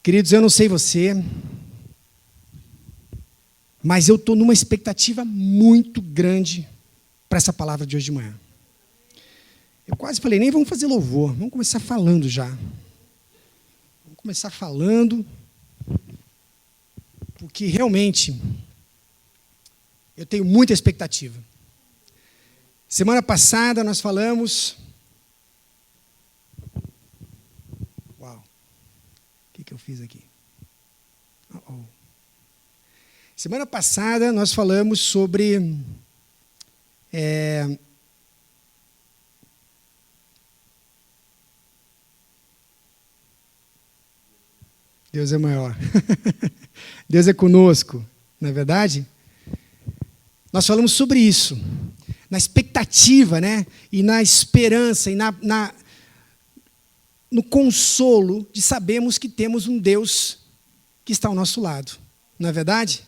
Queridos, eu não sei você, mas eu estou numa expectativa muito grande para essa palavra de hoje de manhã. Eu quase falei, nem vamos fazer louvor, vamos começar falando já. Vamos começar falando, porque realmente eu tenho muita expectativa. Semana passada nós falamos... Uau! O que eu fiz aqui? Semana passada nós falamos sobre... Deus é maior. Deus é conosco, não é verdade? Nós falamos sobre isso, na expectativa, né? E na esperança, e no consolo de sabermos que temos um Deus que está ao nosso lado, não é verdade?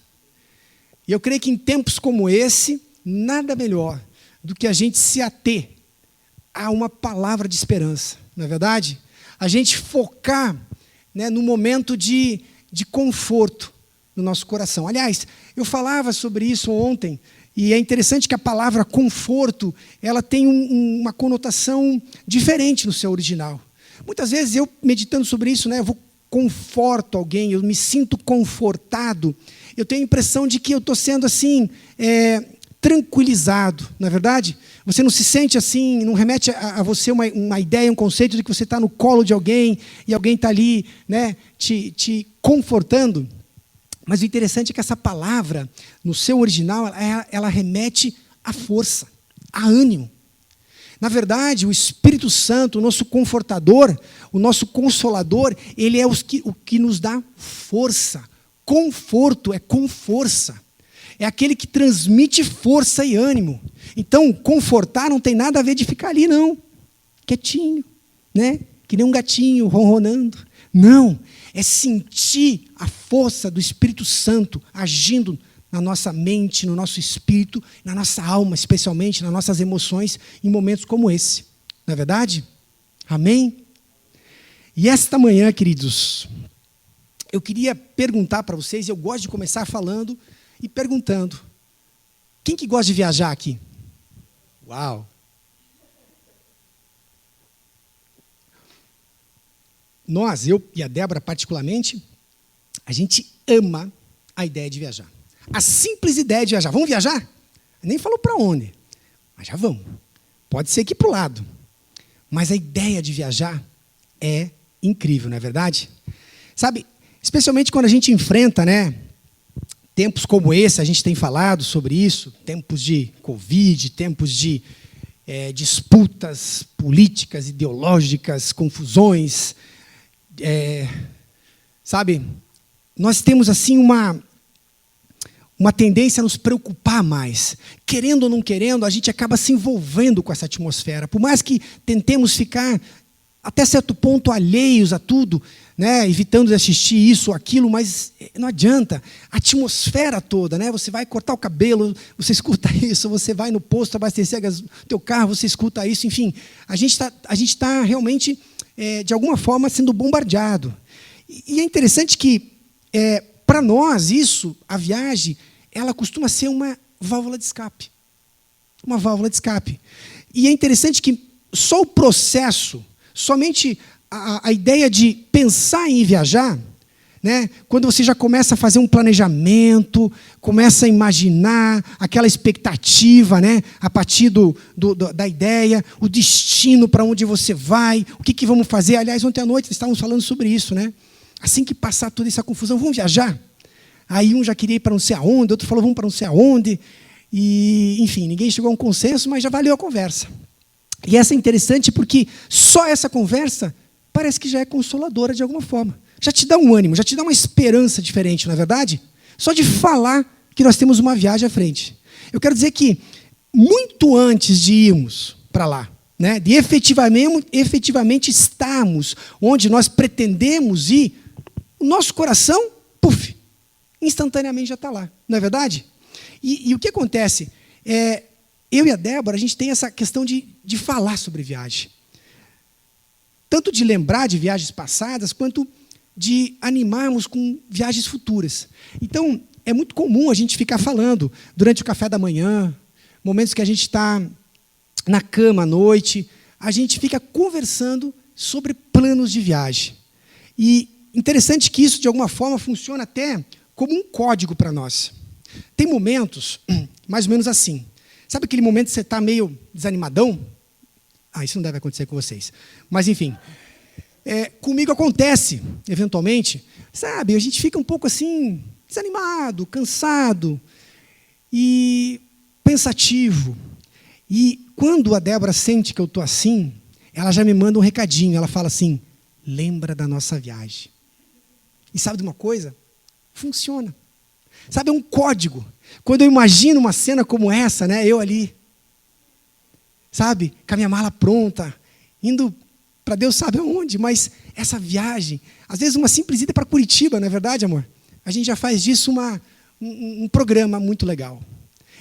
E eu creio que em tempos como esse, nada melhor do que a gente se ater a uma palavra de esperança, não é verdade? A gente focar, né, no momento de conforto no nosso coração. Aliás, eu falava sobre isso ontem, e é interessante que a palavra conforto, ela tem uma conotação diferente no seu original. Muitas vezes eu, meditando sobre isso, né, eu conforto alguém, eu me sinto confortado, eu tenho a impressão de que eu estou sendo assim, tranquilizado, não é verdade? Você não se sente assim, não remete a você uma ideia, um conceito de que você está no colo de alguém e alguém está ali, né, te confortando. Mas o interessante é que essa palavra, no seu original, ela remete à força, a ânimo. Na verdade, o Espírito Santo, o nosso confortador, o nosso consolador, ele é o que nos dá força. Conforto é com força. É aquele que transmite força e ânimo. Então, confortar não tem nada a ver de ficar ali, não. Quietinho, né? Que nem um gatinho ronronando. Não, é sentir a força do Espírito Santo agindo na nossa mente, no nosso espírito, na nossa alma, especialmente nas nossas emoções, em momentos como esse. Não é verdade? Amém? E esta manhã, queridos, eu queria perguntar para vocês, eu gosto de começar falando e perguntando, quem que gosta de viajar aqui? Uau! Nós, eu e a Débora particularmente, a gente ama a ideia de viajar. A simples ideia de viajar. Vamos viajar? Nem falou para onde, mas já vamos. Pode ser aqui para o lado. Mas a ideia de viajar é incrível, não é verdade? Sabe, especialmente quando a gente enfrenta, né, tempos como esse, a gente tem falado sobre isso, tempos de Covid, tempos de disputas políticas, ideológicas, confusões, sabe, nós temos assim uma tendência a nos preocupar mais. Querendo ou não querendo, a gente acaba se envolvendo com essa atmosfera. Por mais que tentemos ficar, até certo ponto, alheios a tudo, né, evitando de assistir isso ou aquilo, mas não adianta. A atmosfera toda, né, você vai cortar o cabelo, você escuta isso, você vai no posto abastecer o teu carro, você escuta isso, enfim. A gente tá realmente, de alguma forma, sendo bombardeado. E é interessante que, para nós, isso, a viagem, ela costuma ser uma válvula de escape. Uma válvula de escape. E é interessante que só o processo, somente a ideia de pensar em viajar, né, quando você já começa a fazer um planejamento, começa a imaginar aquela expectativa, né, a partir da ideia, o destino para onde você vai, o que vamos fazer. Aliás, ontem à noite estávamos falando sobre isso, né? Assim que passar toda essa confusão, vamos viajar? Aí um já queria ir para não sei aonde, outro falou, vamos para não sei aonde. E, enfim, ninguém chegou a um consenso, mas já valeu a conversa. E essa é interessante porque só essa conversa parece que já é consoladora de alguma forma. Já te dá um ânimo, já te dá uma esperança diferente, não é verdade? Só de falar que nós temos uma viagem à frente. Eu quero dizer que, muito antes de irmos para lá, né, de efetivamente estarmos onde nós pretendemos ir, o nosso coração, puf, instantaneamente já está lá, não é verdade? E o que acontece? Eu e a Débora, a gente tem essa questão de falar sobre viagem. Tanto de lembrar de viagens passadas, quanto de animarmos com viagens futuras. Então, é muito comum a gente ficar falando durante o café da manhã, momentos que a gente está na cama à noite, a gente fica conversando sobre planos de viagem. E interessante que isso, de alguma forma, funciona até como um código para nós. Tem momentos, mais ou menos assim. Sabe aquele momento que você está meio desanimadão? Isso não deve acontecer com vocês. Mas, enfim, comigo acontece, eventualmente. Sabe, a gente fica um pouco assim, desanimado, cansado e pensativo. E quando a Débora sente que eu estou assim, ela já me manda um recadinho. Ela fala assim, lembra da nossa viagem. E sabe de uma coisa? Funciona. Sabe, é um código. Quando eu imagino uma cena como essa, né, eu ali, sabe, com a minha mala pronta, indo para Deus sabe aonde, mas essa viagem, às vezes uma simples ida para Curitiba, não é verdade, amor? A gente já faz disso um programa muito legal.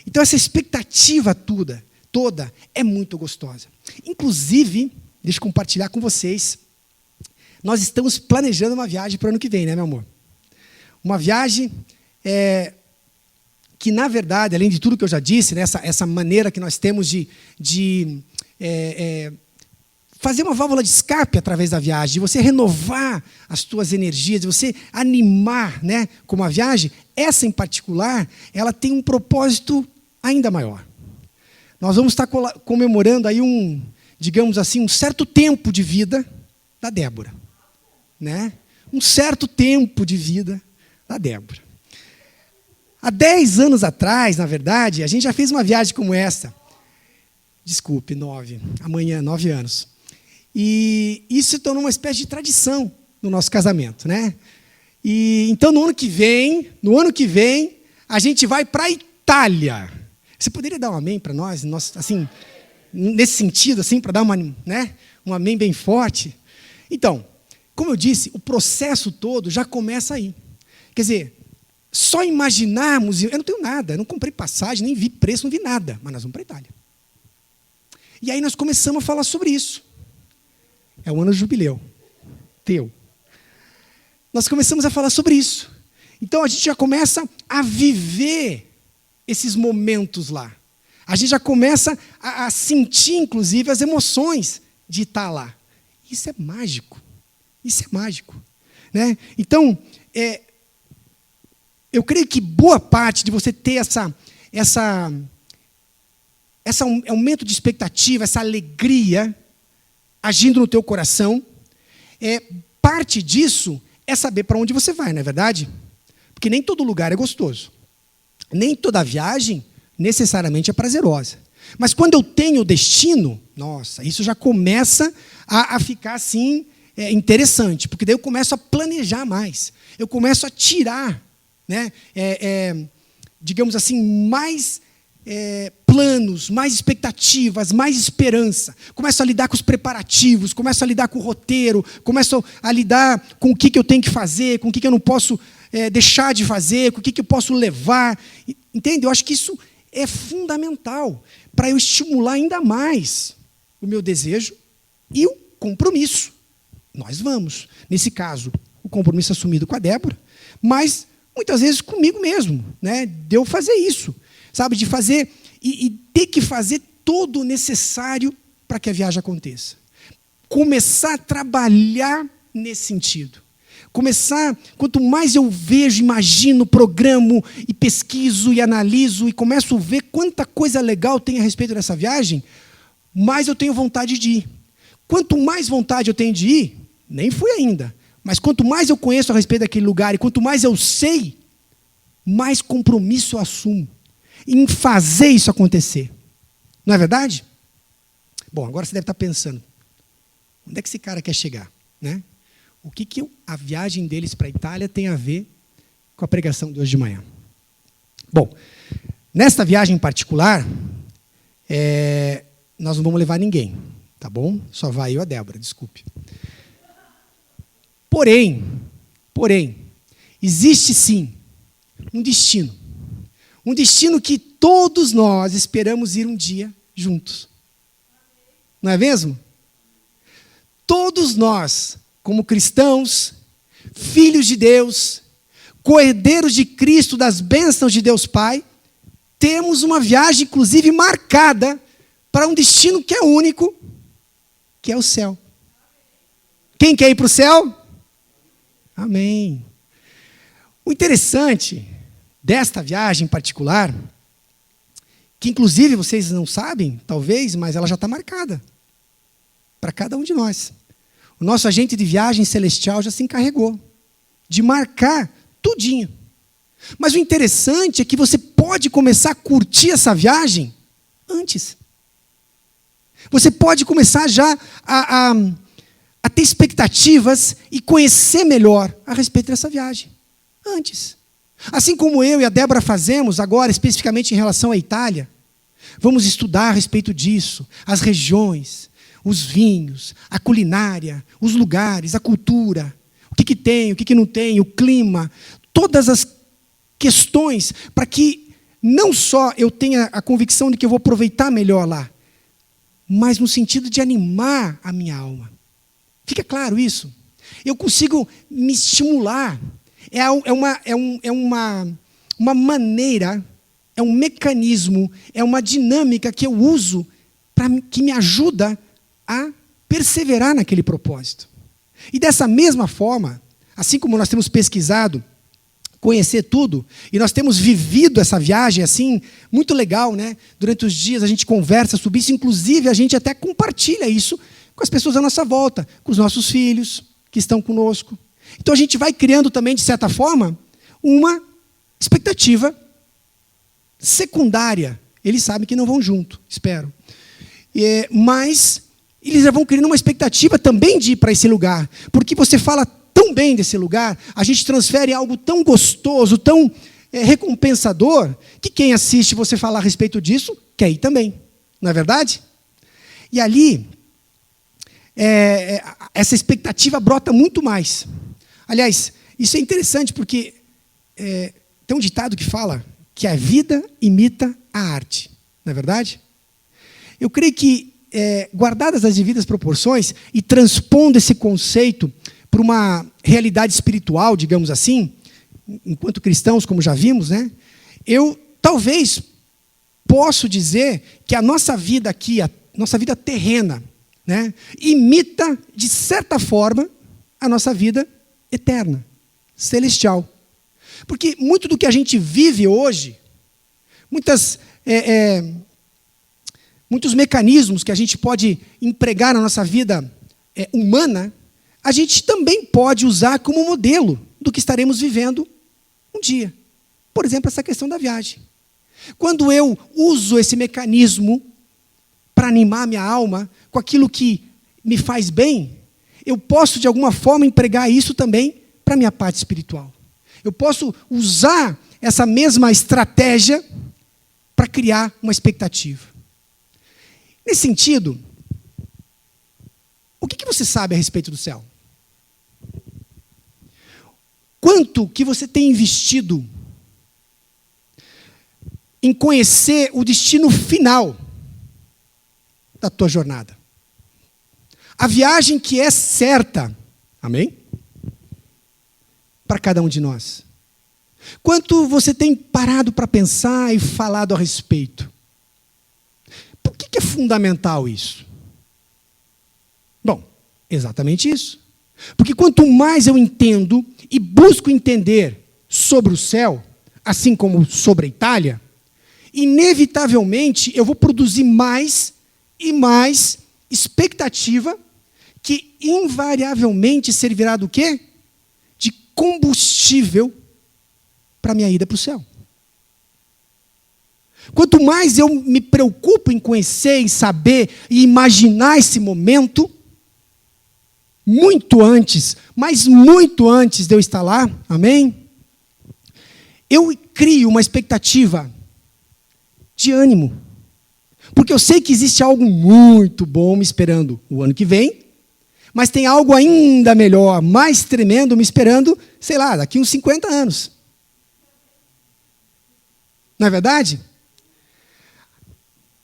Então essa expectativa toda é muito gostosa. Inclusive, deixa eu compartilhar com vocês, nós estamos planejando uma viagem para o ano que vem, né, meu amor? Uma viagem que, na verdade, além de tudo que eu já disse, né, essa maneira que nós temos de fazer uma válvula de escape através da viagem, de você renovar as tuas energias, de você animar, né, com uma viagem, essa em particular, ela tem um propósito ainda maior. Nós vamos estar comemorando aí digamos assim, um certo tempo de vida da Débora, né? Um certo tempo de vida da Débora. Há 10 anos atrás, na verdade, a gente já fez uma viagem como essa. Desculpe, 9. Amanhã, 9 anos. E isso se tornou uma espécie de tradição no nosso casamento, né? E então, no ano que vem, a gente vai para a Itália. Você poderia dar um amém para nós, assim, nesse sentido, assim, para dar um amém bem forte? Então, como eu disse, o processo todo já começa aí. Quer dizer, só imaginarmos, eu não tenho nada, eu não comprei passagem, nem vi preço, não vi nada, mas nós vamos para a Itália. E aí nós começamos a falar sobre isso. É o ano de jubileu. Teu. Nós começamos a falar sobre isso. Então a gente já começa a viver esses momentos lá. A gente já começa a sentir, inclusive, as emoções de estar lá. Isso é mágico. Isso é mágico. Né? Então, eu creio que boa parte de você ter esse aumento de expectativa, essa alegria agindo no teu coração, parte disso é saber para onde você vai, não é verdade? Porque nem todo lugar é gostoso. Nem toda viagem necessariamente é prazerosa. Mas quando eu tenho o destino, nossa, isso já começa a ficar assim interessante, porque daí eu começo a planejar mais. Eu começo a tirar, né, digamos assim, mais planos, mais expectativas, mais esperança. Começo a lidar com os preparativos, começo a lidar com o roteiro, começo a lidar com o que eu tenho que fazer, com o que eu não posso deixar de fazer, com o que eu posso levar. Entende? Eu acho que isso é fundamental para eu estimular ainda mais o meu desejo e o compromisso. Nós vamos. Nesse caso, o compromisso assumido com a Débora, mas muitas vezes comigo mesmo, né? De eu fazer isso, sabe? De fazer e ter que fazer todo o necessário para que a viagem aconteça. Começar a trabalhar nesse sentido. Começar, quanto mais eu vejo, imagino, programo e pesquiso e analiso e começo a ver quanta coisa legal tem a respeito dessa viagem, mais eu tenho vontade de ir. Quanto mais vontade eu tenho de ir, nem fui ainda, mas quanto mais eu conheço a respeito daquele lugar e quanto mais eu sei, mais compromisso eu assumo em fazer isso acontecer. Não é verdade? Bom, agora você deve estar pensando, onde é que esse cara quer chegar, né? O que a viagem deles para a Itália tem a ver com a pregação de hoje de manhã? Bom, nesta viagem em particular, nós não vamos levar ninguém, tá bom? Só vai eu e a Débora, desculpe. Porém, existe sim um destino. Um destino que todos nós esperamos ir um dia juntos. Não é mesmo? Todos nós, como cristãos, filhos de Deus, co-herdeiros de Cristo, das bênçãos de Deus Pai, temos uma viagem, inclusive, marcada para um destino que é único, que é o céu. Quem quer ir para o céu? Amém. O interessante desta viagem em particular, que inclusive vocês não sabem, talvez, mas ela já está marcada para cada um de nós. O nosso agente de viagem celestial já se encarregou de marcar tudinho. Mas o interessante é que você pode começar a curtir essa viagem antes. Você pode começar já a ter expectativas e conhecer melhor a respeito dessa viagem antes. Assim como eu e a Débora fazemos agora, especificamente em relação à Itália, vamos estudar a respeito disso, as regiões, os vinhos, a culinária, os lugares, a cultura, o que tem, o que não tem, o clima, todas as questões, para que não só eu tenha a convicção de que eu vou aproveitar melhor lá, mas no sentido de animar a minha alma. Fica claro isso? Eu consigo me estimular. É uma maneira, é um mecanismo, é uma dinâmica que eu uso que me ajuda a perseverar naquele propósito. E dessa mesma forma, assim como nós temos pesquisado, conhecer tudo, e nós temos vivido essa viagem assim, muito legal, né? Durante os dias a gente conversa sobre isso, inclusive a gente até compartilha isso com as pessoas à nossa volta, com os nossos filhos que estão conosco. Então a gente vai criando também, de certa forma, uma expectativa secundária. Eles sabem que não vão junto, espero. Mas eles já vão criando uma expectativa também de ir para esse lugar. Porque você fala tão bem desse lugar, a gente transfere algo tão gostoso, tão recompensador, que quem assiste você falar a respeito disso, quer ir também. Não é verdade? E ali, essa expectativa brota muito mais. Aliás, isso é interessante porque tem um ditado que fala que a vida imita a arte. Não é verdade? Eu creio que, guardadas as devidas proporções e transpondo esse conceito para uma realidade espiritual, digamos assim, enquanto cristãos, como já vimos, né? Eu talvez posso dizer que a nossa vida aqui, a nossa vida terrena, né, imita, de certa forma, a nossa vida eterna, celestial. Porque muito do que a gente vive hoje, muitos mecanismos que a gente pode empregar na nossa vida humana, a gente também pode usar como modelo do que estaremos vivendo um dia. Por exemplo, essa questão da viagem. Quando eu uso esse mecanismo para animar minha alma com aquilo que me faz bem, eu posso, de alguma forma, empregar isso também para a minha parte espiritual. Eu posso usar essa mesma estratégia para criar uma expectativa. Nesse sentido, o que você sabe a respeito do céu? Quanto que você tem investido em conhecer o destino final da tua jornada? A viagem que é certa, amém? Para cada um de nós. Quanto você tem parado para pensar e falado a respeito? Por que é fundamental isso? Bom, exatamente isso. Porque quanto mais eu entendo e busco entender sobre o céu, assim como sobre a Itália, inevitavelmente eu vou produzir mais e mais expectativa que invariavelmente servirá do quê? De combustível para a minha ida para o céu. Quanto mais eu me preocupo em conhecer, em saber e imaginar esse momento, muito antes, mas muito antes de eu estar lá, amém? Eu crio uma expectativa de ânimo. Porque eu sei que existe algo muito bom me esperando o ano que vem, mas tem algo ainda melhor, mais tremendo me esperando, sei lá, daqui uns 50 anos. Não é verdade?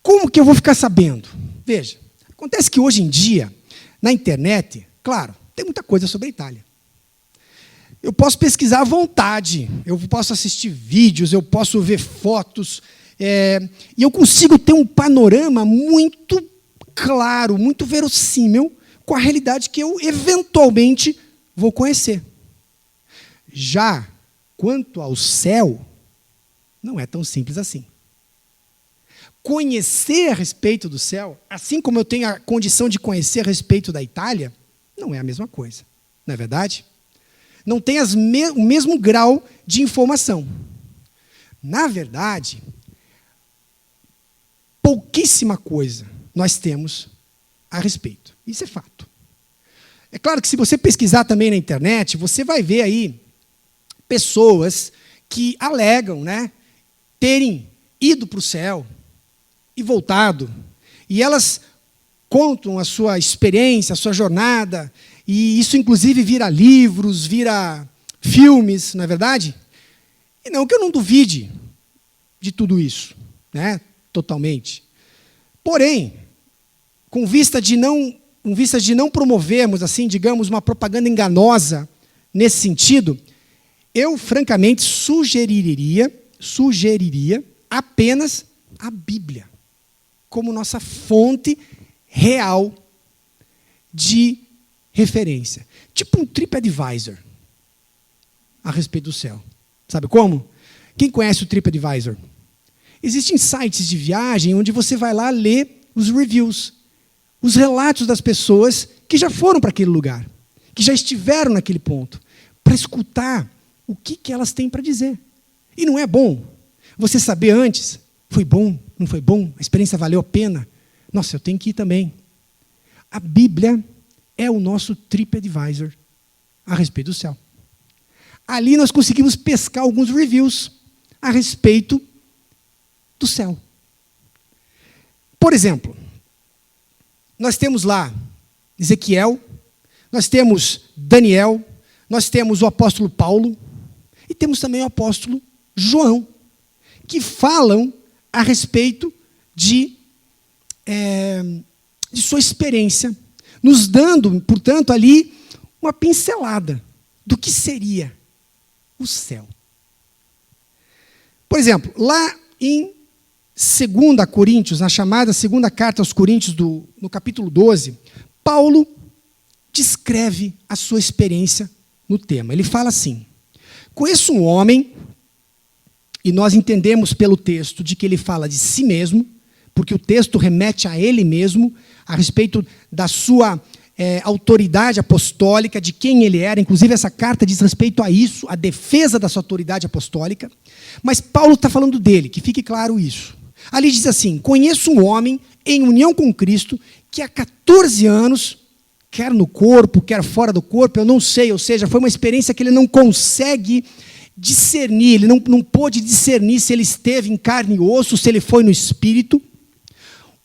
Como que eu vou ficar sabendo? Veja, acontece que hoje em dia, na internet, claro, tem muita coisa sobre a Itália. Eu posso pesquisar à vontade, eu posso assistir vídeos, eu posso ver fotos, e eu consigo ter um panorama muito claro, muito verossímil com a realidade que eu eventualmente vou conhecer. Já quanto ao céu, não é tão simples assim. Conhecer a respeito do céu, assim como eu tenho a condição de conhecer a respeito da Itália, não é a mesma coisa, não é verdade? Não tem o mesmo grau de informação. Na verdade, pouquíssima coisa nós temos a respeito. Isso é fato. É claro que se você pesquisar também na internet, você vai ver aí pessoas que alegam, né, terem ido para o céu e voltado. E elas contam a sua experiência, a sua jornada, e isso inclusive vira livros, vira filmes, não é verdade? E não que eu não duvide de tudo isso, né, totalmente. Porém, com vista de não promovermos, assim, digamos, uma propaganda enganosa nesse sentido, eu, francamente, sugeriria apenas a Bíblia como nossa fonte real de referência. Tipo um TripAdvisor a respeito do céu. Sabe como? Quem conhece o TripAdvisor? Existem sites de viagem onde você vai lá ler os reviews, os relatos das pessoas que já foram para aquele lugar, que já estiveram naquele ponto, para escutar o que elas têm para dizer. E não é bom você saber antes, foi bom, não foi bom, a experiência valeu a pena. Nossa, eu tenho que ir também. A Bíblia é o nosso TripAdvisor a respeito do céu. Ali nós conseguimos pescar alguns reviews a respeito do céu. Por exemplo, nós temos lá Ezequiel, nós temos Daniel, nós temos o apóstolo Paulo e temos também o apóstolo João, que falam a respeito de sua experiência, nos dando, portanto, ali uma pincelada do que seria o céu. Por exemplo, lá em 2 Coríntios, na chamada segunda carta aos Coríntios, no capítulo 12, Paulo descreve a sua experiência no tema. Ele fala assim: conheço um homem, e nós entendemos pelo texto de que ele fala de si mesmo, porque o texto remete a ele mesmo, a respeito da sua autoridade apostólica, de quem ele era. Inclusive, essa carta diz respeito a isso, a defesa da sua autoridade apostólica. Mas Paulo está falando dele, que fique claro isso. Ali diz assim: conheço um homem em união com Cristo, que há 14 anos, quer no corpo, quer fora do corpo, eu não sei, ou seja, foi uma experiência que ele não consegue discernir, ele não pôde discernir se ele esteve em carne e osso, se ele foi no espírito.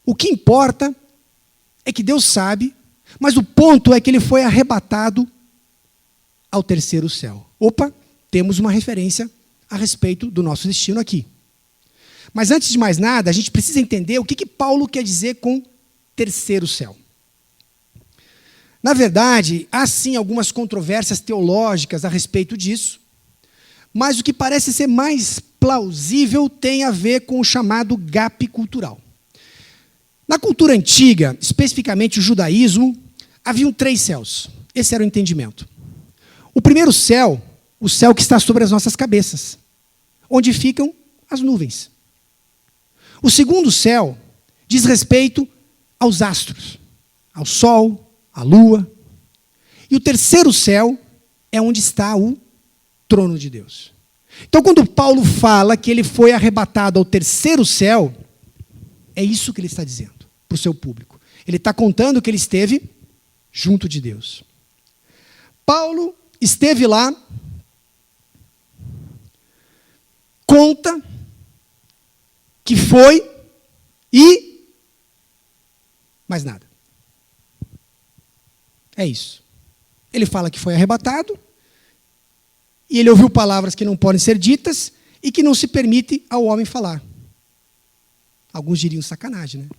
O que importa é que Deus sabe, mas o ponto é que ele foi arrebatado ao terceiro céu. Opa, temos uma referência a respeito do nosso destino aqui. Mas antes de mais nada, a gente precisa entender o que Paulo quer dizer com terceiro céu. Na verdade, há sim algumas controvérsias teológicas a respeito disso, mas o que parece ser mais plausível tem a ver com o chamado gap cultural. Na cultura antiga, especificamente o judaísmo, haviam 3 céus. Esse era o entendimento. O primeiro céu, o céu que está sobre as nossas cabeças, onde ficam as nuvens. O segundo céu diz respeito aos astros, ao sol, à lua. E o terceiro céu é onde está o trono de Deus. Então, quando Paulo fala que ele foi arrebatado ao terceiro céu, é isso que ele está dizendo para o seu público. Ele está contando que ele esteve junto de Deus. Paulo esteve lá, conta que foi e mais nada. É isso. Ele fala que foi arrebatado e ele ouviu palavras que não podem ser ditas e que não se permite ao homem falar. Alguns diriam sacanagem, né?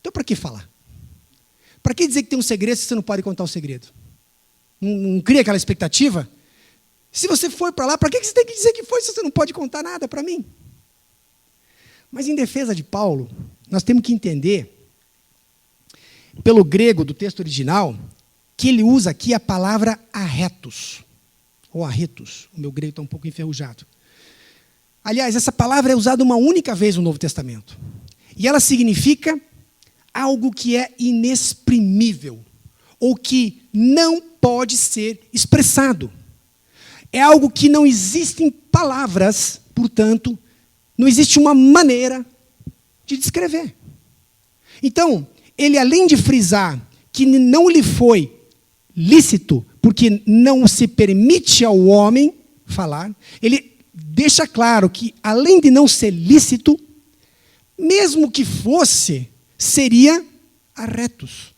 Então, para que falar? Para que dizer que tem um segredo se você não pode contar o segredo? Não cria aquela expectativa Se você foi para lá, para que você tem que dizer que foi se você não pode contar nada para mim? Mas em defesa de Paulo, nós temos que entender, pelo grego do texto original, que ele usa aqui a palavra arretos, ou arretos. O meu grego está um pouco enferrujado. Aliás, essa palavra é usada uma única vez no Novo Testamento. E ela significa algo que é inexprimível, ou que não pode ser expressado. É algo que não existem palavras, portanto, não existe uma maneira de descrever. Então, ele, além de frisar que não lhe foi lícito, porque não se permite ao homem falar, ele deixa claro que, além de não ser lícito, mesmo que fosse, seria arretos.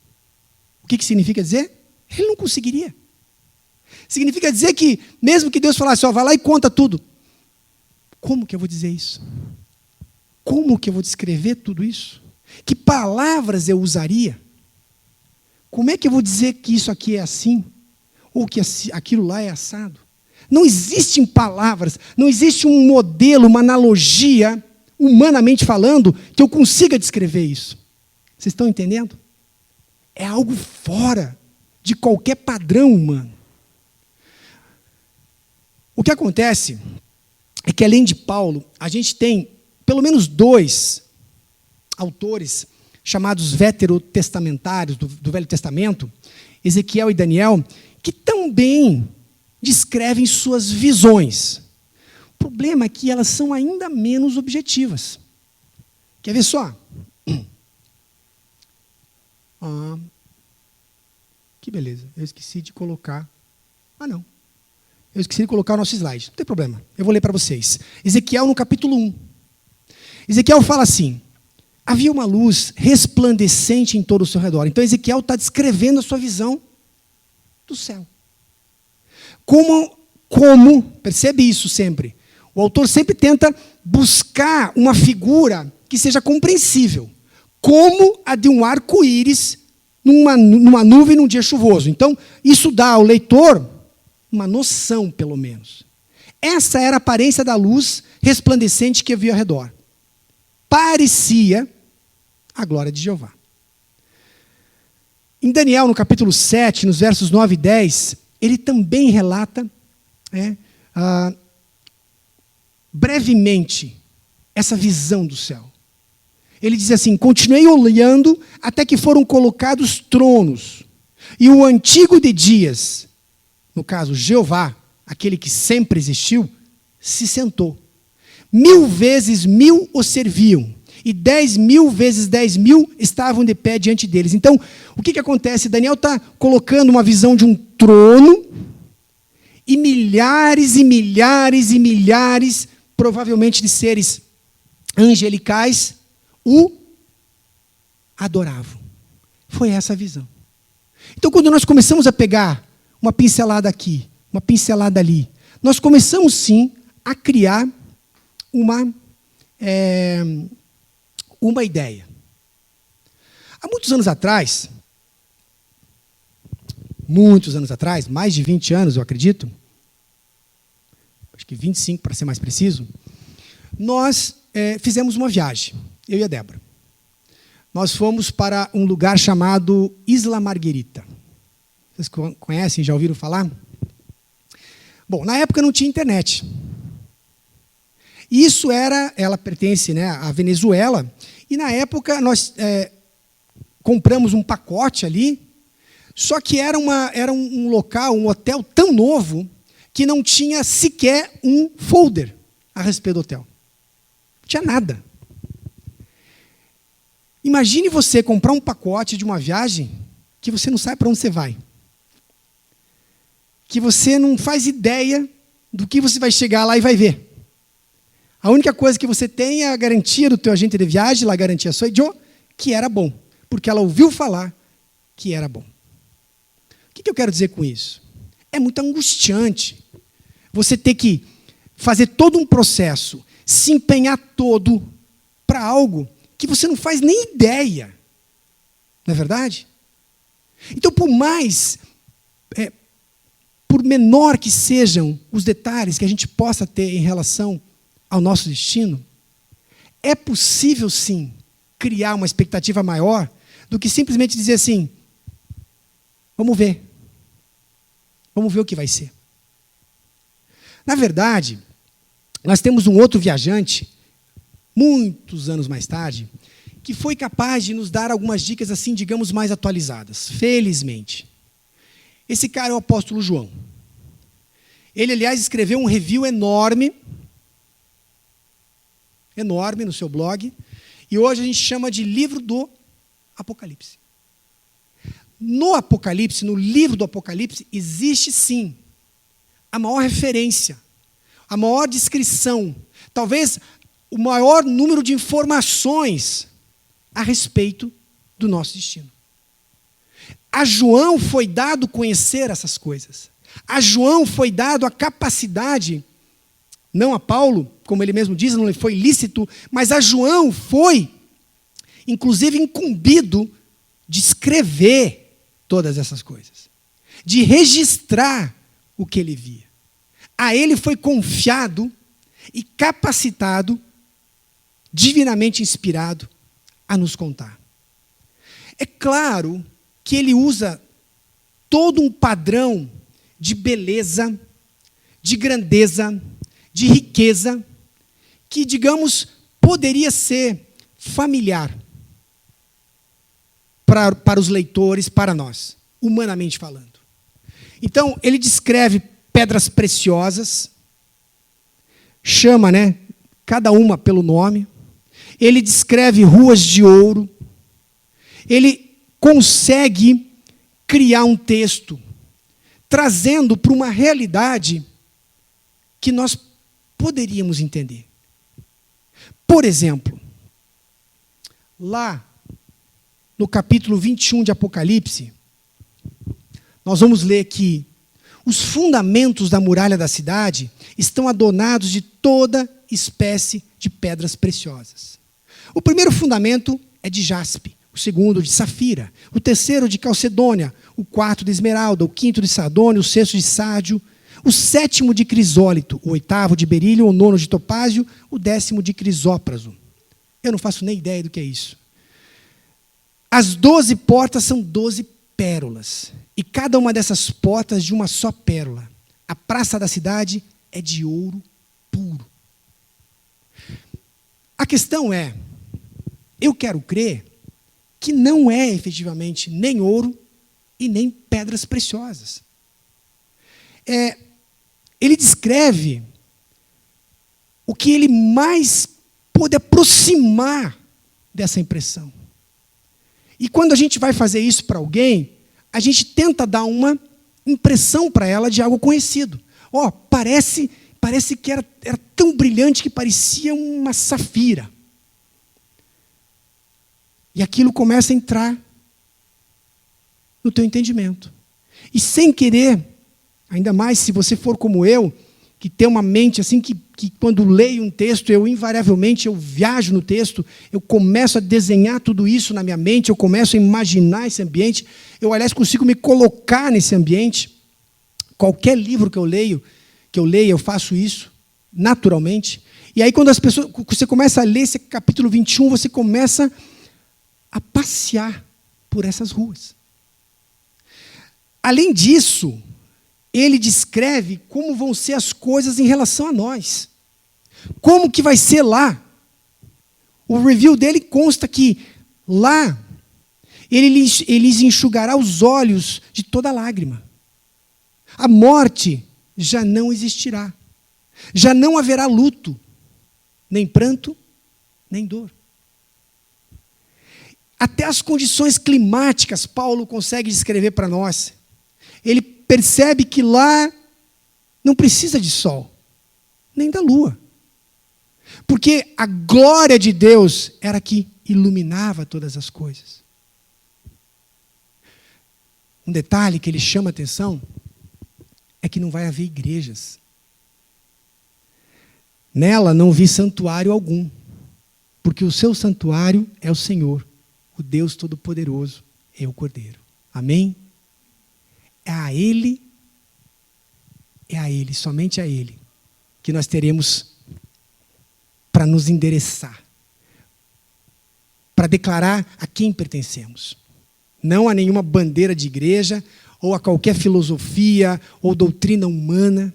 O que significa dizer? Ele não conseguiria. Significa dizer que, mesmo que Deus falasse, vai lá e conta tudo. Como que eu vou dizer isso? Como que eu vou descrever tudo isso? Que palavras eu usaria? Como é que eu vou dizer que isso aqui é assim? Ou que aquilo lá é assado? Não existem palavras, não existe um modelo, uma analogia, humanamente falando, que eu consiga descrever isso. Vocês estão entendendo? É algo fora de qualquer padrão humano. O que acontece é que, além de Paulo, a gente tem pelo menos 2 autores chamados veterotestamentários do Velho Testamento, Ezequiel e Daniel, que também descrevem suas visões. O problema é que elas são ainda menos objetivas. Quer ver só? Que beleza, eu esqueci de colocar... não. Eu esqueci de colocar o nosso slide. Não tem problema, eu vou ler para vocês. Ezequiel, no capítulo 1. Ezequiel fala assim: havia uma luz resplandecente em todo o seu redor. Então Ezequiel está descrevendo a sua visão do céu. Como, percebe isso sempre, o autor sempre tenta buscar uma figura que seja compreensível, como a de um arco-íris numa nuvem num dia chuvoso. Então, isso dá ao leitor uma noção, pelo menos. Essa era a aparência da luz resplandecente que havia ao redor. Parecia a glória de Jeová. Em Daniel, no capítulo 7, nos versos 9 e 10, ele também relata brevemente essa visão do céu. Ele diz assim: continuei olhando até que foram colocados tronos, e o antigo de dias, no caso Jeová, aquele que sempre existiu, se sentou. 1000 vezes 1000 o serviam, e 10.000 vezes 10.000 estavam de pé diante deles. Então, o que acontece? Daniel está colocando uma visão de um trono, e milhares e milhares e milhares, provavelmente de seres angelicais, o adoravam. Foi essa a visão. Então, quando nós começamos a pegar uma pincelada aqui, uma pincelada ali, nós começamos sim a criar uma ideia. Há muitos anos atrás, mais de 20 anos, eu acredito, acho que 25 para ser mais preciso, nós fizemos uma viagem, eu e a Débora. Nós fomos para um lugar chamado Isla Margarita. Vocês conhecem, já ouviram falar? Bom, na época não tinha internet. Ela pertence, à Venezuela, e na época nós compramos um pacote ali, só que era um local, um hotel tão novo, que não tinha sequer um folder a respeito do hotel. Não tinha nada. Imagine você comprar um pacote de uma viagem que você não sabe para onde você vai. Que você não faz ideia do que você vai chegar lá e vai ver. A única coisa que você tem é a garantia do teu agente de viagem, a garantia sua eu, que era bom. Porque ela ouviu falar que era bom. O que eu quero dizer com isso? É muito angustiante você ter que fazer todo um processo, se empenhar todo para algo que você não faz nem ideia. Não é verdade? Então, por por menor que sejam os detalhes que a gente possa ter em relação ao nosso destino, é possível sim criar uma expectativa maior do que simplesmente dizer assim: vamos ver o que vai ser. Na verdade, nós temos um outro viajante, muitos anos mais tarde, que foi capaz de nos dar algumas dicas assim, digamos, mais atualizadas, felizmente. Esse cara é o apóstolo João. Ele, aliás, escreveu um review enorme no seu blog, e hoje a gente chama de livro do Apocalipse. No Apocalipse, no livro do Apocalipse, existe sim a maior referência, a maior descrição, talvez o maior número de informações a respeito do nosso destino. A João foi dado conhecer essas coisas. A João foi dado a capacidade, não a Paulo, como ele mesmo diz, não lhe foi lícito, mas a João foi, inclusive, incumbido de escrever todas essas coisas, de registrar o que ele via. A ele foi confiado e capacitado, divinamente inspirado, a nos contar. É claro que ele usa todo um padrão de beleza, de grandeza, de riqueza, que, digamos, poderia ser familiar para os leitores, para nós, humanamente falando. Então, ele descreve pedras preciosas, chama, cada uma pelo nome. Ele descreve ruas de ouro. Ele consegue criar um texto, trazendo para uma realidade que nós poderíamos entender. Por exemplo, lá no capítulo 21 de Apocalipse, nós vamos ler que os fundamentos da muralha da cidade estão adornados de toda espécie de pedras preciosas. O primeiro fundamento é de jaspe, o segundo de safira, o terceiro de calcedônia, o quarto de esmeralda, o quinto de sardônio, o sexto de sárdio, o sétimo de crisólito, o oitavo de berílio, o nono de topázio, o décimo de crisópraso. Eu não faço nem ideia do que é isso. As 12 portas são 12 pérolas, e cada uma dessas portas de uma só pérola. A praça da cidade é de ouro puro. A questão é, eu quero crer que não é efetivamente nem ouro e nem pedras preciosas. Ele descreve o que ele mais pôde aproximar dessa impressão. E quando a gente vai fazer isso para alguém, a gente tenta dar uma impressão para ela de algo conhecido. Parece que era tão brilhante que parecia uma safira. E aquilo começa a entrar no teu entendimento. E sem querer, ainda mais se você for como eu, que tem uma mente assim que quando leio um texto, invariavelmente viajo no texto, eu começo a desenhar tudo isso na minha mente, eu começo a imaginar esse ambiente, eu, aliás, consigo me colocar nesse ambiente. Qualquer livro que eu leia, eu faço isso, naturalmente. E aí, quando você começa a ler esse capítulo 21, você começa a passear por essas ruas. Além disso, ele descreve como vão ser as coisas em relação a nós. Como que vai ser lá. O review dele consta que lá ele lhes enxugará os olhos de toda lágrima. A morte já não existirá. Já não haverá luto, nem pranto, nem dor. Até as condições climáticas Paulo consegue descrever para nós. Ele percebe que lá não precisa de sol, nem da lua. Porque a glória de Deus era que iluminava todas as coisas. Um detalhe que ele chama a atenção é que não vai haver igrejas. Nela não vi santuário algum, porque o seu santuário é o Senhor, o Deus Todo-Poderoso, é o Cordeiro. Amém? É a Ele é a Ele, somente a Ele, que nós teremos para nos endereçar, para declarar a quem pertencemos. Não a nenhuma bandeira de igreja, ou a qualquer filosofia ou doutrina humana,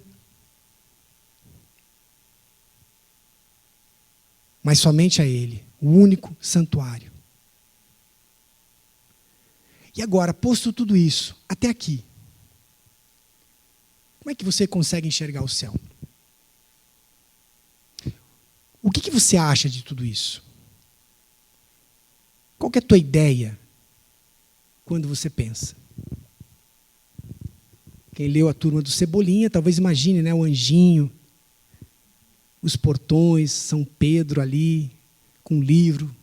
mas somente a Ele, o único santuário. E agora, posto tudo isso, até aqui, como é que você consegue enxergar o céu? O que você acha de tudo isso? Qual que é a tua ideia quando você pensa? Quem leu a Turma do Cebolinha, talvez imagine, né, o anjinho, os portões, São Pedro ali, com um livro,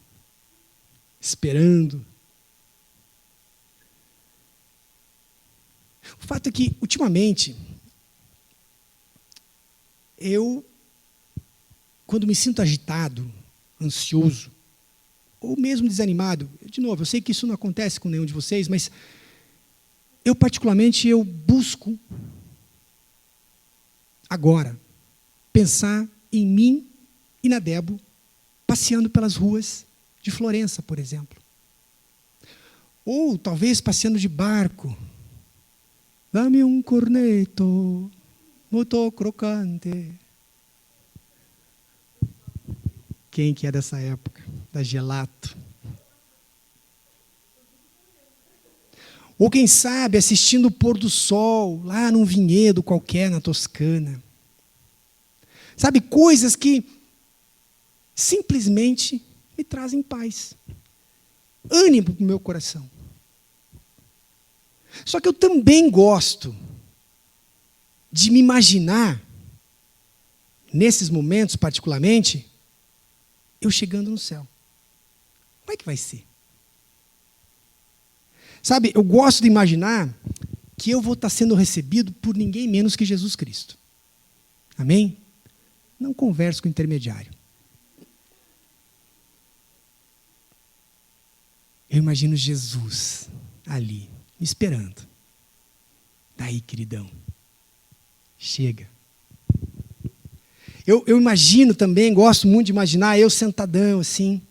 esperando. O fato é que, ultimamente, quando me sinto agitado, ansioso, ou mesmo desanimado, de novo, eu sei que isso não acontece com nenhum de vocês, mas eu particularmente busco agora pensar em mim e na Debo passeando pelas ruas de Florença, por exemplo. Ou talvez passeando de barco. Dá-me um corneto, muito crocante. Quem que é dessa época? Da Gelato. Ou quem sabe assistindo o pôr do sol, lá num vinhedo qualquer na Toscana. Sabe, coisas que simplesmente me trazem paz. Ânimo para o meu coração. Só que eu também gosto de me imaginar, nesses momentos particularmente, eu chegando no céu. Como é que vai ser? Sabe, eu gosto de imaginar que eu vou estar sendo recebido por ninguém menos que Jesus Cristo. Amém? Não converso com o intermediário. Eu imagino Jesus ali, me esperando. Daí, queridão, chega. Eu imagino também, gosto muito de imaginar eu sentadão assim,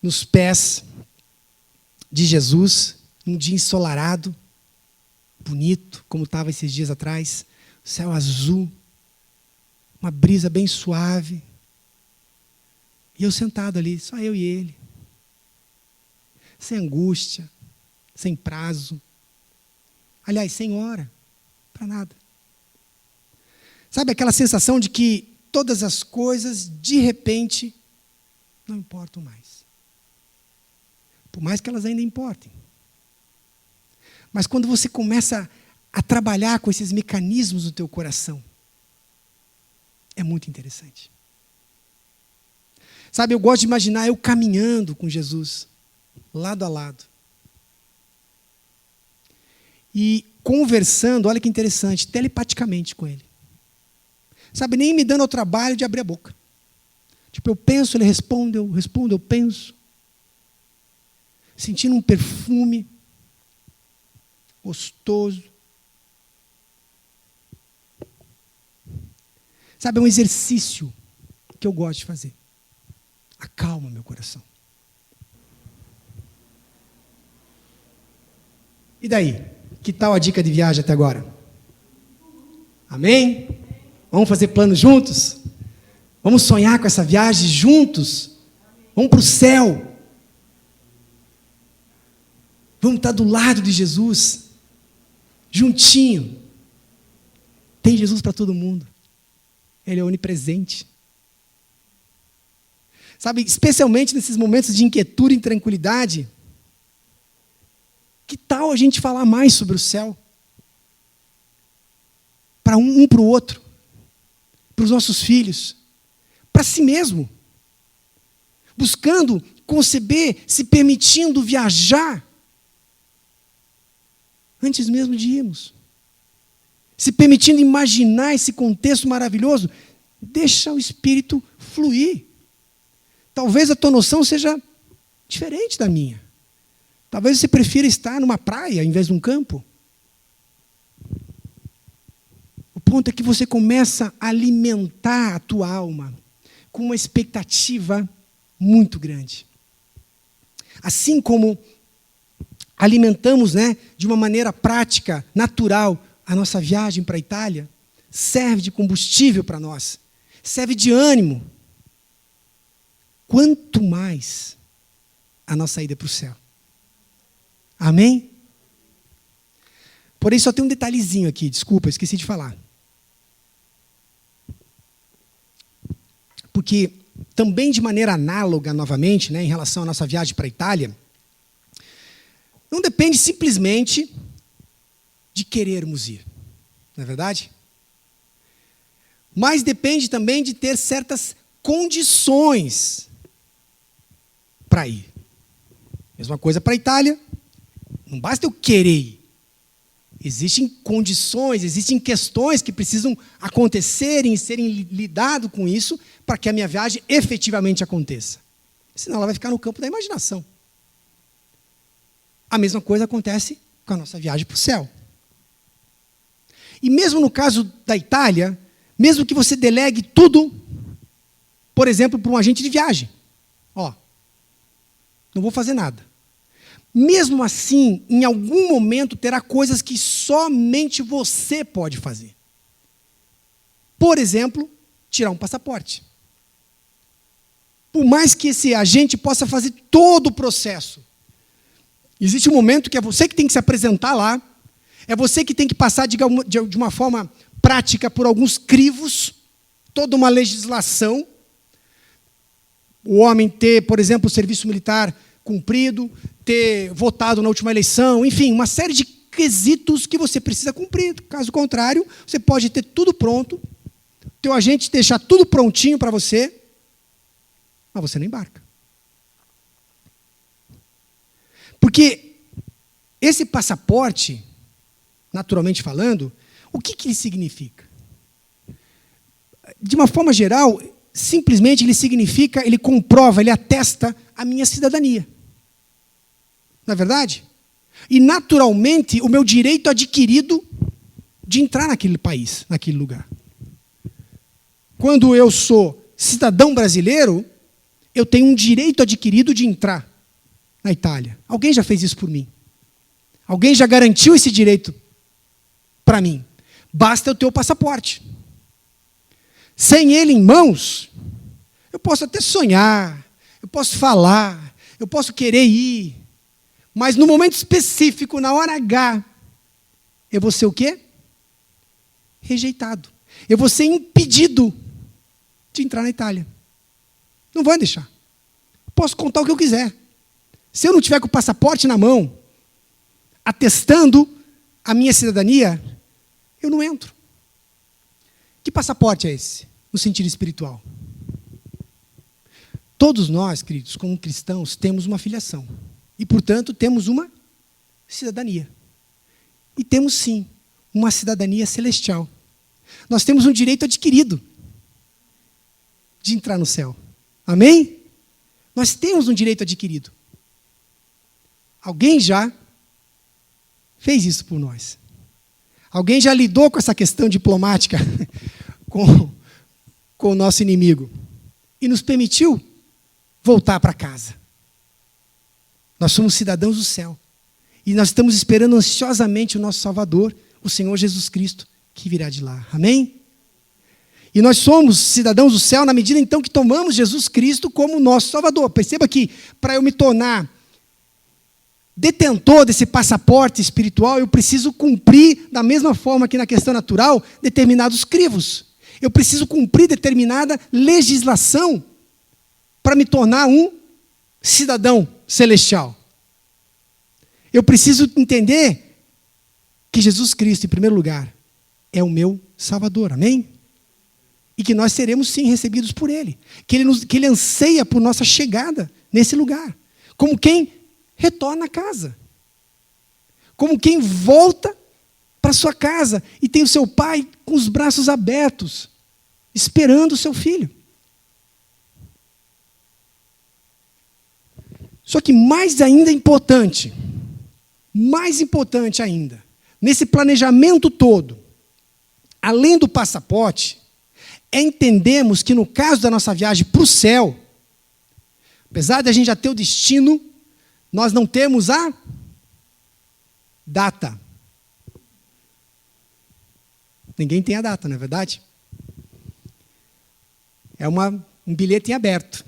nos pés de Jesus, num dia ensolarado, bonito, como estava esses dias atrás, céu azul, uma brisa bem suave, e eu sentado ali, só eu e ele, sem angústia, sem prazo, aliás, sem hora, para nada. Sabe aquela sensação de que todas as coisas, de repente, não importam mais. Por mais que elas ainda importem. Mas quando você começa a trabalhar com esses mecanismos no teu coração, é muito interessante. Sabe, eu gosto de imaginar eu caminhando com Jesus, lado a lado. E conversando, olha que interessante, telepaticamente com ele. Sabe, nem me dando ao trabalho de abrir a boca. Tipo, eu penso, ele responde, eu penso. Sentindo um perfume gostoso. Sabe, é um exercício que eu gosto de fazer. Acalma meu coração. E daí? Que tal a dica de viagem até agora? Amém? Vamos fazer planos juntos? Vamos sonhar com essa viagem juntos? Vamos para o céu. Vamos estar do lado de Jesus, juntinho. Tem Jesus para todo mundo. Ele é onipresente. Sabe, especialmente nesses momentos de inquietude e intranquilidade, que tal a gente falar mais sobre o céu? Para um para o outro, para os nossos filhos, para si mesmo. Buscando conceber, se permitindo viajar, antes mesmo de irmos. Se permitindo imaginar esse contexto maravilhoso, deixa o Espírito fluir. Talvez a tua noção seja diferente da minha. Talvez você prefira estar numa praia em vez de um campo. ponto é que você começa a alimentar a tua alma com uma expectativa muito grande. Assim como alimentamos, de uma maneira prática, natural, a nossa viagem para a Itália, serve de combustível para nós, serve de ânimo. Quanto mais a nossa ida para o céu. Amém? Porém, só tem um detalhezinho aqui, desculpa, esqueci de falar. Porque também de maneira análoga, novamente, em relação à nossa viagem para a Itália, não depende simplesmente de querermos ir, não é verdade? Mas depende também de ter certas condições para ir. Mesma coisa para a Itália, não basta eu querer ir. Existem condições, existem questões que precisam acontecerem e serem lidadas com isso para que a minha viagem efetivamente aconteça. Senão ela vai ficar no campo da imaginação. A mesma coisa acontece com a nossa viagem para o céu. E mesmo no caso da Itália, mesmo que você delegue tudo, por exemplo, para um agente de viagem. Não vou fazer nada. Mesmo assim, em algum momento terá coisas que somente você pode fazer. Por exemplo, tirar um passaporte. Por mais que esse agente possa fazer todo o processo, existe um momento que é você que tem que se apresentar lá, é você que tem que passar de uma forma prática por alguns crivos, toda uma legislação. O homem ter, por exemplo, o serviço militar cumprido, ter votado na última eleição, enfim, uma série de quesitos que você precisa cumprir. Caso contrário, você pode ter tudo pronto, teu agente deixar tudo prontinho para você, mas você não embarca. Porque esse passaporte, naturalmente falando, o que ele significa? De uma forma geral, simplesmente ele significa, ele comprova, ele atesta a minha cidadania. Não é verdade? E naturalmente o meu direito adquirido de entrar naquele país, naquele lugar. Quando eu sou cidadão brasileiro, eu tenho um direito adquirido de entrar na Itália. Alguém já fez isso por mim? Alguém já garantiu esse direito para mim? Basta eu ter o passaporte. Sem ele em mãos, eu posso até sonhar, eu posso falar, eu posso querer ir, mas no momento específico, na hora H, eu vou ser o quê? Rejeitado. Eu vou ser impedido de entrar na Itália. Não vai deixar. Posso contar o que eu quiser. Se eu não tiver com o passaporte na mão, atestando a minha cidadania, eu não entro. Que passaporte é esse, no sentido espiritual? Todos nós, queridos, como cristãos, temos uma filiação. E, portanto, temos uma cidadania. E temos, sim, uma cidadania celestial. Nós temos um direito adquirido de entrar no céu. Amém? Nós temos um direito adquirido. Alguém já fez isso por nós. Alguém já lidou com essa questão diplomática com o nosso inimigo e nos permitiu voltar para casa. Nós somos cidadãos do céu. E nós estamos esperando ansiosamente o nosso Salvador, o Senhor Jesus Cristo, que virá de lá. Amém? E nós somos cidadãos do céu na medida, então, que tomamos Jesus Cristo como nosso Salvador. Perceba que, para eu me tornar detentor desse passaporte espiritual, eu preciso cumprir, da mesma forma que na questão natural, determinados crivos. Eu preciso cumprir determinada legislação para me tornar um cidadão celestial. Eu preciso entender que Jesus Cristo, em primeiro lugar, é o meu Salvador. Amém? E que nós seremos, sim, recebidos por Ele. Que Ele anseia por nossa chegada nesse lugar. Como quem retorna a casa. Como quem volta para sua casa e tem o seu pai com os braços abertos, esperando o seu filho. Só que mais importante ainda, nesse planejamento todo, além do passaporte, é entendermos que no caso da nossa viagem para o céu, apesar de a gente já ter o destino, nós não temos a data. Ninguém tem a data, não é verdade? É um bilhete em aberto.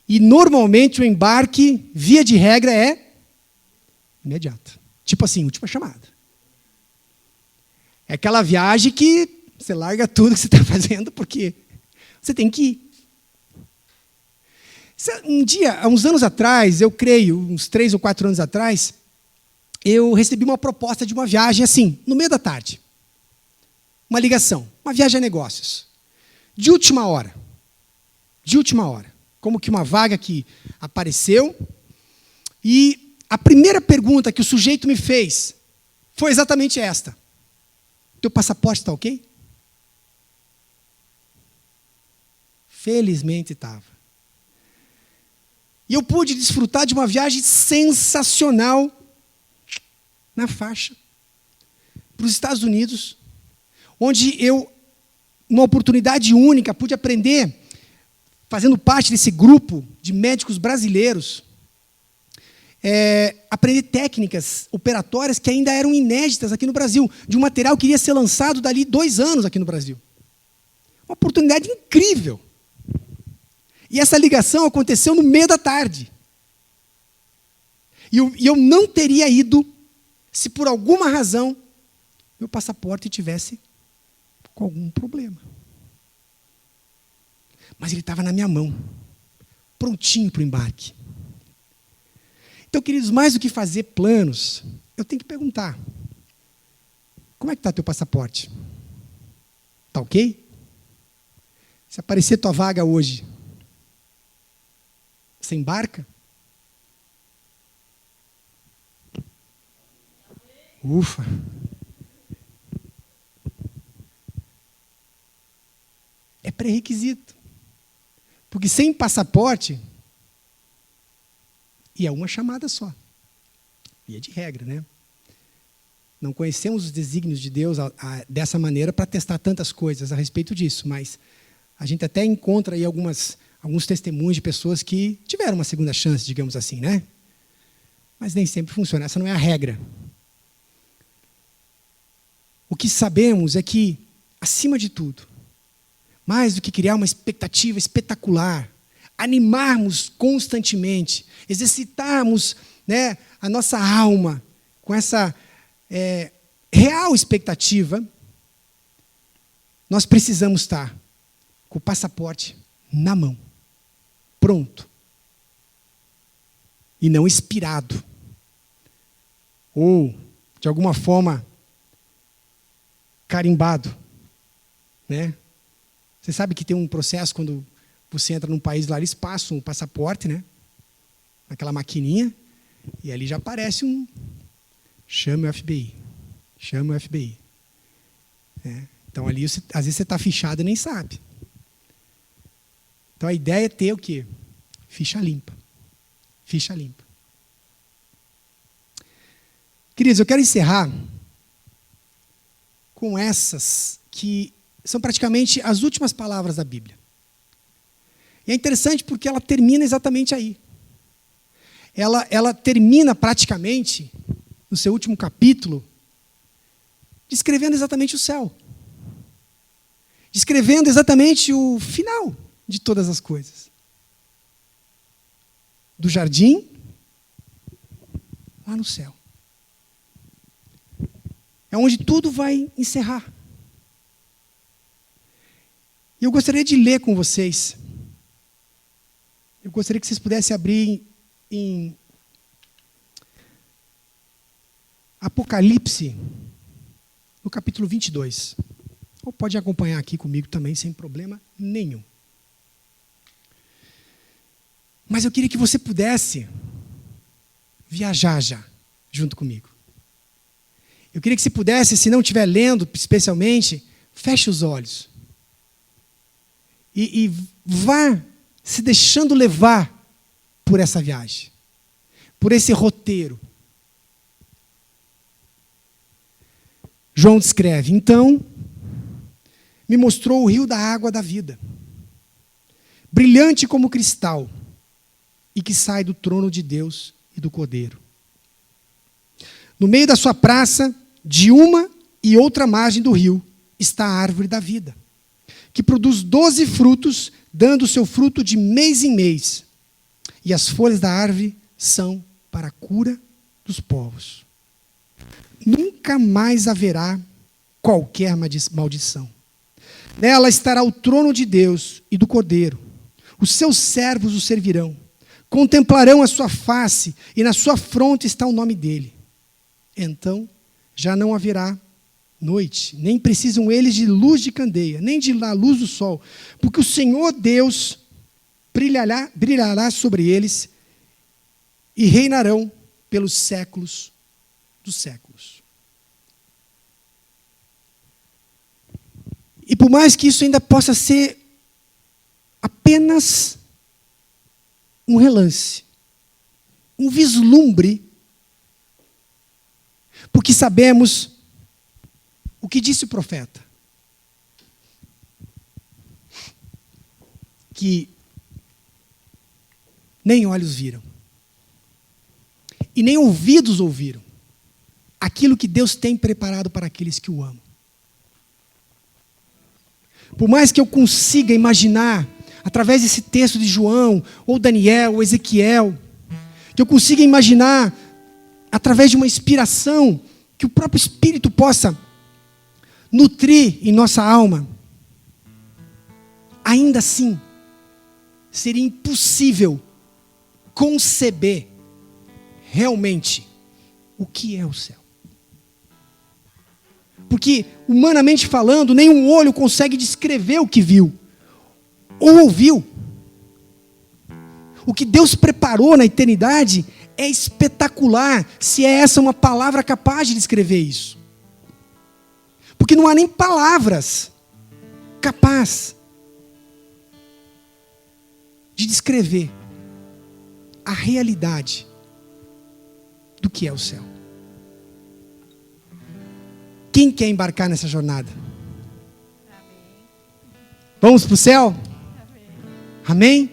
E, normalmente, o embarque, via de regra, é imediato. Tipo assim, última chamada. É aquela viagem que você larga tudo que você está fazendo, porque você tem que ir. Um dia, há uns anos atrás, eu creio, uns 3 ou 4 anos atrás, eu recebi uma proposta de uma viagem assim, no meio da tarde. Uma ligação, uma viagem a negócios. De última hora. De última hora. Como que uma vaga que apareceu. E a primeira pergunta que o sujeito me fez foi exatamente esta. Teu passaporte está ok? Felizmente estava. E eu pude desfrutar de uma viagem sensacional na faixa para os Estados Unidos, onde eu, numa oportunidade única, pude aprender, fazendo parte desse grupo de médicos brasileiros, aprender técnicas operatórias que ainda eram inéditas aqui no Brasil, de um material que iria ser lançado dali 2 anos aqui no Brasil. Uma oportunidade incrível. E essa ligação aconteceu no meio da tarde. E eu não teria ido se por alguma razão meu passaporte tivesse com algum problema. Mas ele estava na minha mão, prontinho para o embarque. Então, queridos, mais do que fazer planos, eu tenho que perguntar: como é que está teu passaporte? Está ok? Se aparecer tua vaga hoje, você embarca? Ufa! É pré-requisito. Porque sem passaporte, e é uma chamada só. Via de regra, né? Não conhecemos os desígnios de Deus dessa maneira para testar tantas coisas a respeito disso, mas a gente até encontra aí alguns testemunhos de pessoas que tiveram uma segunda chance, digamos assim, né? Mas nem sempre funciona, essa não é a regra. O que sabemos é que, acima de tudo, mais do que criar uma expectativa espetacular, animarmos constantemente, exercitarmos, né, a nossa alma com essa real expectativa, nós precisamos estar com o passaporte na mão, pronto, e não expirado, ou, de alguma forma, carimbado, né? Você sabe que tem um processo quando você entra num país lá, eles passam o passaporte, né? Naquela maquininha, e ali já aparece chame o FBI. Chame o FBI. Então ali, às vezes você está fichado e nem sabe. Então a ideia é ter o quê? Ficha limpa. Ficha limpa. Queridos, eu quero encerrar com essas que são praticamente as últimas palavras da Bíblia. E é interessante porque ela termina exatamente aí. Ela termina praticamente, no seu último capítulo, descrevendo exatamente o céu. Descrevendo exatamente o final de todas as coisas. Do jardim, lá no céu. É onde tudo vai encerrar. E eu gostaria de ler com vocês. Eu gostaria que vocês pudessem abrir em Apocalipse, no capítulo 22. Ou pode acompanhar aqui comigo também, sem problema nenhum. Mas eu queria que você pudesse viajar já, junto comigo. Eu queria que você pudesse, se não estiver lendo especialmente, feche os olhos. E vá se deixando levar por essa viagem, por esse roteiro. João descreve: então me mostrou o rio da água da vida, brilhante como cristal, e que sai do trono de Deus e do Cordeiro. No meio da sua praça, de uma e outra margem do rio, está a árvore da vida, que produz 12 frutos, dando o seu fruto de mês em mês. E as folhas da árvore são para a cura dos povos. Nunca mais haverá qualquer maldição. Nela estará o trono de Deus e do Cordeiro. Os seus servos o servirão. Contemplarão a sua face, e na sua fronte está o nome dele. Então já não haverá noite, nem precisam eles de luz de candeia, nem de luz do sol, porque o Senhor Deus brilhará sobre eles e reinarão pelos séculos dos séculos. E por mais que isso ainda possa ser apenas um relance, um vislumbre, porque sabemos o que disse o profeta, que nem olhos viram, e nem ouvidos ouviram, aquilo que Deus tem preparado para aqueles que o amam. Por mais que eu consiga imaginar, através desse texto de João, ou Daniel, ou Ezequiel, que eu consiga imaginar, através de uma inspiração, que o próprio Espírito possa nutrir em nossa alma, ainda assim, seria impossível conceber realmente o que é o céu. Porque, humanamente falando, nenhum olho consegue descrever o que viu ou ouviu. O que Deus preparou na eternidade é espetacular, se é essa uma palavra capaz de descrever isso. Porque não há nem palavras capazes de descrever a realidade do que é o céu. Quem quer embarcar nessa jornada? Amém. Vamos para o céu? Amém? Amém?